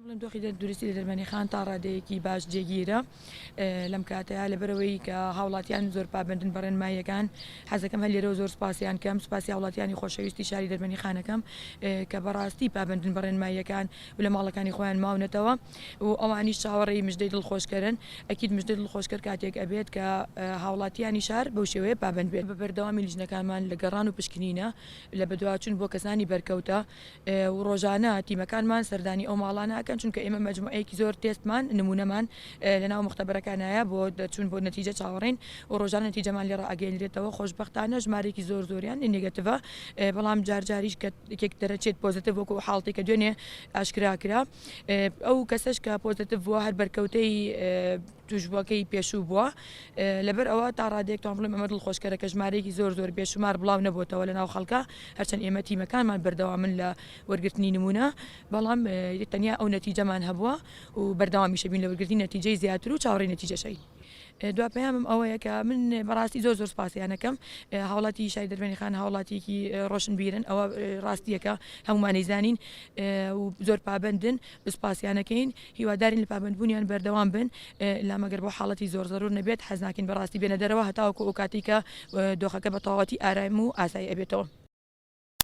بڵێم دۆخی دەرسی لە دەرمانی خان تا ڕادەیەکی باش جێگیرە لەم کاتەیە لەبەرەوەی کە هاوڵاتیان زۆر پابندن بەڕێنماییەکان حەزەکەم هەر لێرە زۆر سپاسیان کەم سپاسی هاوڵاتیانی خۆشەویستی شاری دەرمانی خانەکەم کە بەڕاستی پابندن بەڕێنماییەکان و لە ماڵەکانی خۆیان ماونەتەوە و ئەوانیش چاوەڕێی مژدەی دڵخۆشکەرن ئەکید مژدەی دڵخۆشکەر کاتێک ئەبێت کە هاوڵاتیانی شار بەو شێوەیە پابند بێت بە بەردەوامی لیژنەکانمان لە گەڕان و پشکنینە لە بەدواچوون بۆ کەسانی بەرکەوتە و ڕۆژانە تیمەکانمان سەردانی ئەو ماڵانەکەن چونکە ئێمە مەجموعەیەکی زۆر تێستمان نمونەمان لەناو مختبەرەکانایە بۆ دەچون بۆ نەتیجە چاوەڕین و ڕۆژانە نەتیجەمان لێرە ئەگەیەنرێتەوە خۆشبەختانە ژمارەیەکی زۆریان نێگەتیڤە بەڵام جارجاریش کە یەکێک دەرەچێت پۆزتیڤ وەکو حاڵتێک کە دوێنێ ئاشکراکرا ئەو کەسەش کە پۆزتیڤ بووە هەر بەرکەوتەی توشبووەکەی پێشوو بووە لەبەر ئەوە تا ڕادێک تۆم بڵێم ئەمە دڵخۆشکەرە کە ژمارەیەکی زۆر بێشمار بڵاو نەبووتەوە لە ناو خەڵکە هەرچەند ئێمە تیمەکانمان بەردەوا من لە وەرگرتنی نمونە بەڵام تەنیا ئەو نەتیجەمان هەبووە و بەردەوامیشە بین لە وەرگرتنی نەتیجەی زیاتر و چاوەڕێی نەتیجەشەی دو پەیامم ئەوەیە کە من بەڕاستی زۆر سپاسیانەکەم هاوڵاتی شای دەربەنی خان هاوڵاتێکی ڕۆشنبیرن ئەوە ڕاستیەکە هەمومانی زانین و زۆر پابندن سپاسیانەکەین هیوادارین لە پابندبوونیان بەردەوام بن لامەگەر بۆ حاڵەتی زۆر زەرور نەبێت حەز ناکەین بەڕاستی بێنە دەرەوە هەتاوەکو ئەو کاتی کە دۆخەکە بە تەواوەتی ئارایم و ئاسایی ئەبێتەوە.